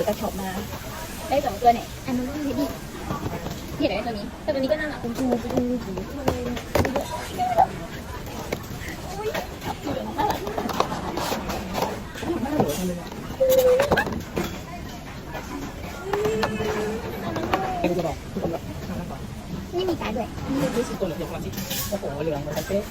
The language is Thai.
กระชอบมาได้2ตัวเนี่ยอันนู้นเฮดดี้ที่ไหนตัวนี้แต่ตัวนี้ก็น่ารักจูนี่มีการด้วยนี่ดูสิตัวเหลืองๆสิโอ้โหเหลืองเหมือนกันเป๊ะ